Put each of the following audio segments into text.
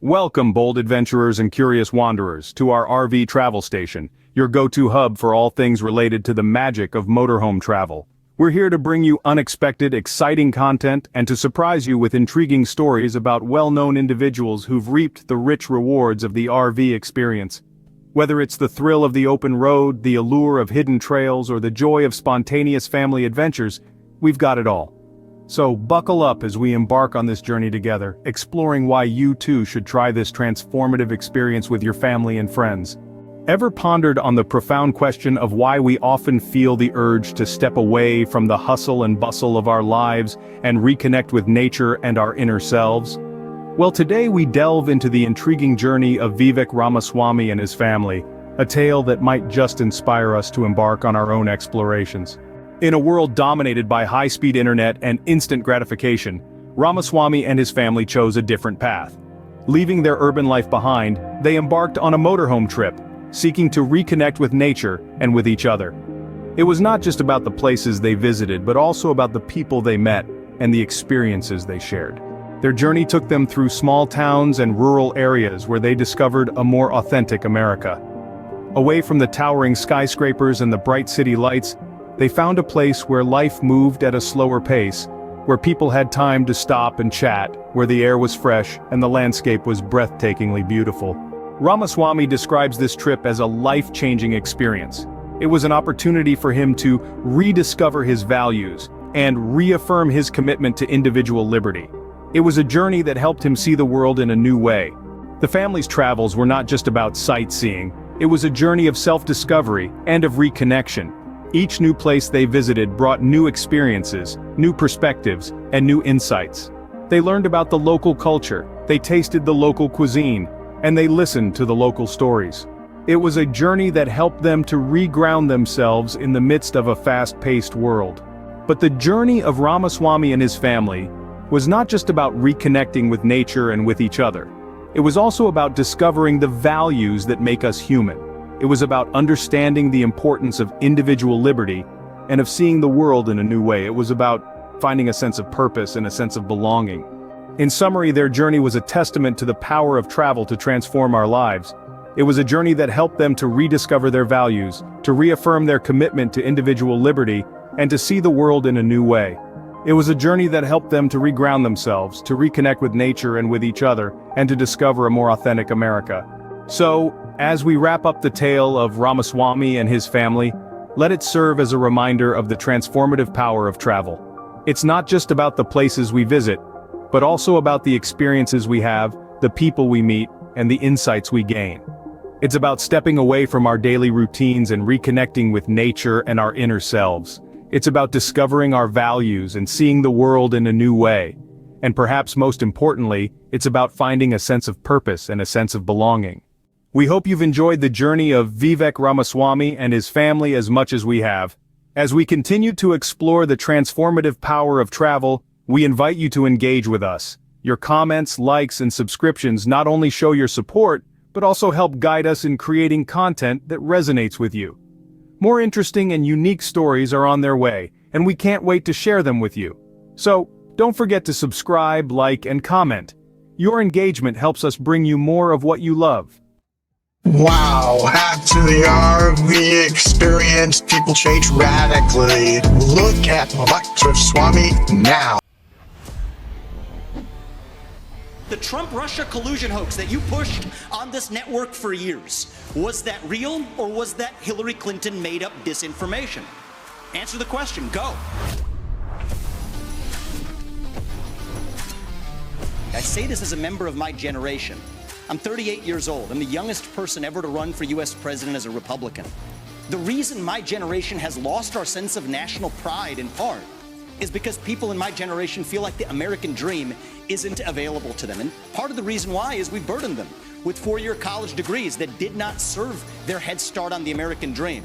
Welcome, bold adventurers and curious wanderers, to our RV travel station, your go-to hub for all things related to the magic of motorhome travel. We're here to bring you unexpected, exciting content and to surprise you with intriguing stories about well-known individuals who've reaped the rich rewards of the RV experience. Whether it's the thrill of the open road, the allure of hidden trails, or the joy of spontaneous family adventures, we've got it all. So buckle up as we embark on this journey together, exploring why you too should try this transformative experience with your family and friends. Ever pondered on the profound question of why we often feel the urge to step away from the hustle and bustle of our lives and reconnect with nature and our inner selves? Well, today we delve into the intriguing journey of Vivek Ramaswamy and his family, a tale that might just inspire us to embark on our own explorations. In a world dominated by high-speed internet and instant gratification, Ramaswamy and his family chose a different path. Leaving their urban life behind, they embarked on a motorhome trip, seeking to reconnect with nature and with each other. It was not just about the places they visited, but also about the people they met and the experiences they shared. Their journey took them through small towns and rural areas where they discovered a more authentic America. Away from the towering skyscrapers and the bright city lights, they found a place where life moved at a slower pace, where people had time to stop and chat, where the air was fresh and the landscape was breathtakingly beautiful. Ramaswamy describes this trip as a life-changing experience. It was an opportunity for him to rediscover his values and reaffirm his commitment to individual liberty. It was a journey that helped him see the world in a new way. The family's travels were not just about sightseeing, it was a journey of self-discovery and of reconnection. Each new place they visited brought new experiences, new perspectives, and new insights. They learned about the local culture, they tasted the local cuisine, and they listened to the local stories. It was a journey that helped them to reground themselves in the midst of a fast-paced world. But the journey of Ramaswamy and his family was not just about reconnecting with nature and with each other. It was also about discovering the values that make us human. It was about understanding the importance of individual liberty and of seeing the world in a new way. It was about finding a sense of purpose and a sense of belonging. In summary, their journey was a testament to the power of travel to transform our lives. It was a journey that helped them to rediscover their values, to reaffirm their commitment to individual liberty, and to see the world in a new way. It was a journey that helped them to reground themselves, to reconnect with nature and with each other, and to discover a more authentic America. So, as we wrap up the tale of Ramaswamy and his family, let it serve as a reminder of the transformative power of travel. It's not just about the places we visit, but also about the experiences we have, the people we meet, and the insights we gain. It's about stepping away from our daily routines and reconnecting with nature and our inner selves. It's about discovering our values and seeing the world in a new way. And perhaps most importantly, it's about finding a sense of purpose and a sense of belonging. We hope you've enjoyed the journey of Vivek Ramaswamy and his family as much as we have. As we continue to explore the transformative power of travel, we invite you to engage with us. Your comments, likes, and subscriptions not only show your support, but also help guide us in creating content that resonates with you. More interesting and unique stories are on their way, and we can't wait to share them with you. So, don't forget to subscribe, like, and comment. Your engagement helps us bring you more of what you love. Wow, after the RV experience, people change radically. Look at Ramaswamy now. The Trump-Russia collusion hoax that you pushed on this network for years, was that real or was that Hillary Clinton made up disinformation? Answer the question, go. I say this as a member of my generation. I'm 38 years old. I'm the youngest person ever to run for US president as a Republican. The reason my generation has lost our sense of national pride in part is because people in my generation feel like the American dream isn't available to them. And part of the reason why is we burdened them with four-year college degrees that did not serve their head start on the American dream.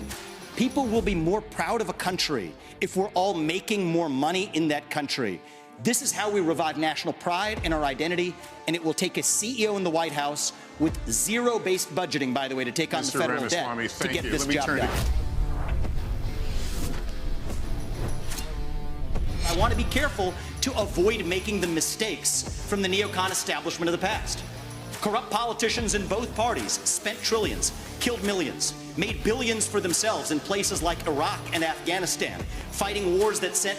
People will be more proud of a country if we're all making more money in that country. This is how we revive national pride and our identity, and it will take a CEO in the White House with zero-based budgeting, by the way, to take on the federal debt to get this job done. I want to be careful to avoid making the mistakes from the neocon establishment of the past. Corrupt politicians in both parties spent trillions, killed millions, made billions for themselves in places like Iraq and Afghanistan, fighting wars that sent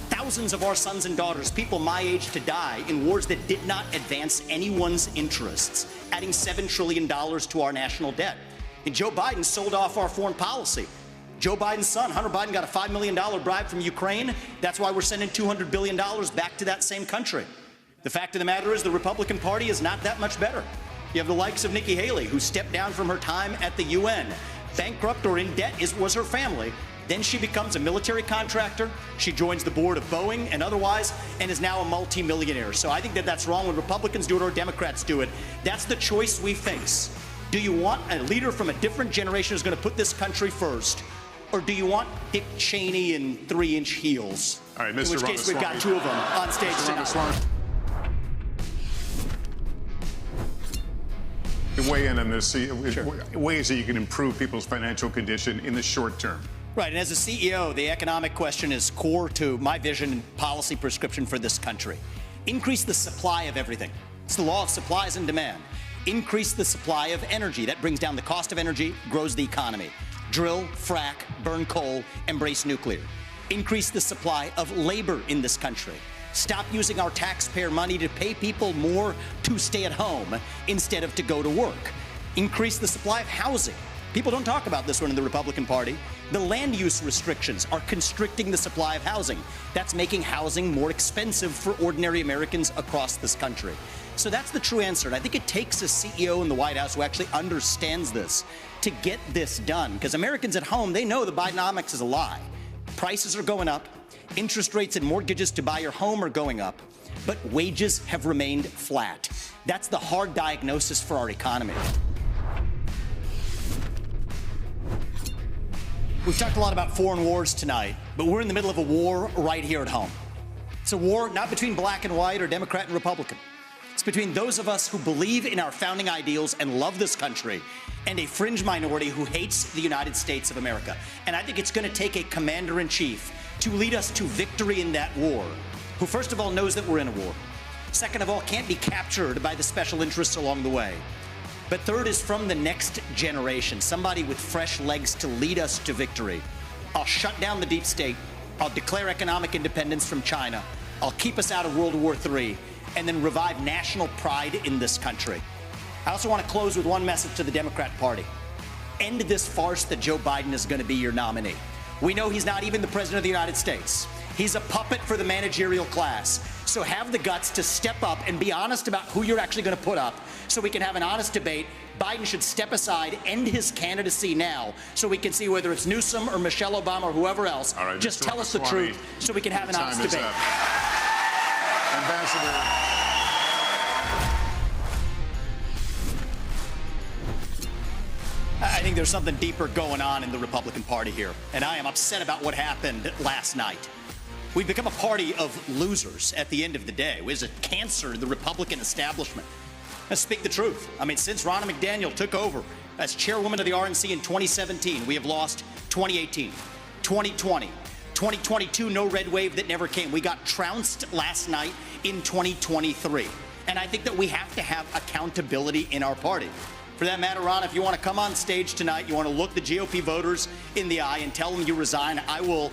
thousands of our sons and daughters, people my age, to die in wars that did not advance anyone's interests, adding $7 trillion to our national debt. And Joe Biden sold off our foreign policy. Joe Biden's son, Hunter Biden, got a $5 million bribe from Ukraine. That's why we're sending $200 billion back to that same country. The fact of the matter is the Republican Party is not that much better. You have the likes of Nikki Haley, who stepped down from her time at the UN. Bankrupt or in debt was her family. Then she becomes a military contractor. She joins the board of Boeing and otherwise, and is now a multimillionaire. So I think that that's wrong when Republicans do it or Democrats do it. That's the choice we face. Do you want a leader from a different generation who's going to put this country first? Or do you want Dick Cheney in 3-inch heels? All right, Mr. In which case we've got two of them on stage tonight. Weigh in on this, ways that you can improve people's financial condition in the short term. Right, and as a CEO, the economic question is core to my vision and policy prescription for this country. Increase the supply of everything. It's the law of supplies and demand. Increase the supply of energy. That brings down the cost of energy, grows the economy. Drill, frack, burn coal, embrace nuclear. Increase the supply of labor in this country. Stop using our taxpayer money to pay people more to stay at home instead of to go to work. Increase the supply of housing. People don't talk about this one in the Republican Party. The land use restrictions are constricting the supply of housing. That's making housing more expensive for ordinary Americans across this country. So that's the true answer. And I think it takes a CEO in the White House who actually understands this to get this done. Because Americans at home, they know the Bidenomics is a lie. Prices are going up. Interest rates and mortgages to buy your home are going up. But wages have remained flat. That's the hard diagnosis for our economy. We've talked a lot about foreign wars tonight, but we're in the middle of a war right here at home. It's a war not between black and white or Democrat and Republican. It's between those of us who believe in our founding ideals and love this country and a fringe minority who hates the United States of America. And I think it's going to take a commander-in-chief to lead us to victory in that war, who first of all knows that we're in a war. Second of all, can't be captured by the special interests along the way. But third is from the next generation, somebody with fresh legs to lead us to victory. I'll shut down the deep state. I'll declare economic independence from China. I'll keep us out of World War III, and then revive national pride in this country. I also want to close with one message to the Democrat Party. End this farce that Joe Biden is going to be your nominee. We know he's not even the president of the United States. He's a puppet for the managerial class. So have the guts to step up and be honest about who you're actually going to put up so we can have an honest debate. Biden should step aside, end his candidacy now, so we can see whether it's Newsom or Michelle Obama or whoever else. All right, just Mr. tell us the Ramaswamy, truth so we can have an honest debate. Ambassador. I think there's something deeper going on in the Republican Party here, and I am upset about what happened last night. We've become a party of losers at the end of the day. It was a cancer in the Republican establishment. Let's speak the truth. I mean, since Ronna McDaniel took over as chairwoman of the RNC in 2017, we have lost 2018, 2020, 2022, no red wave that never came. We got trounced last night in 2023. And I think that we have to have accountability in our party. For that matter, Ron, if you want to come on stage tonight, you want to look the GOP voters in the eye and tell them you resign, I will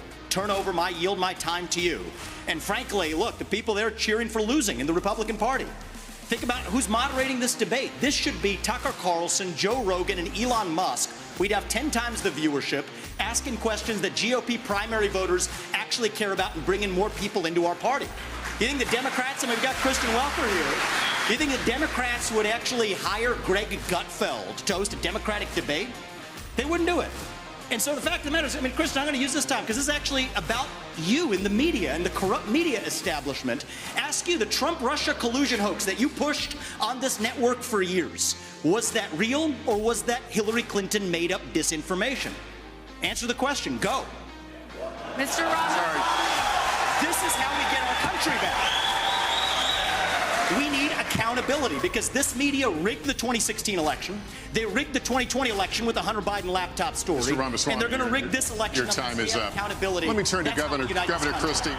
yield my time to you. And frankly, look, the people there cheering for losing in the Republican Party. Think about who's moderating this debate. This should be Tucker Carlson, Joe Rogan, and Elon Musk. We'd have 10 times the viewership, asking questions that GOP primary voters actually care about and bringing more people into our party. You think the Democrats, and we've got Kristen Welker here, do you think the Democrats would actually hire Greg Gutfeld to host a Democratic debate? They wouldn't do it. And so the fact of the matter is, I mean, Kristen, I'm going to use this time because this is actually about you in the media and the corrupt media establishment. Ask you, the Trump-Russia collusion hoax that you pushed on this network for years, was that real or was that Hillary Clinton made up disinformation? Answer the question. Go. Mr. Roberts. This is how we get our country back. We need accountability because this media rigged the 2016 election. They rigged the 2020 election with the Hunter Biden laptop story. Mr. Ramaswamy, and they're going to rig this election. Your time is up. Accountability. Let me turn to That's Governor Christie.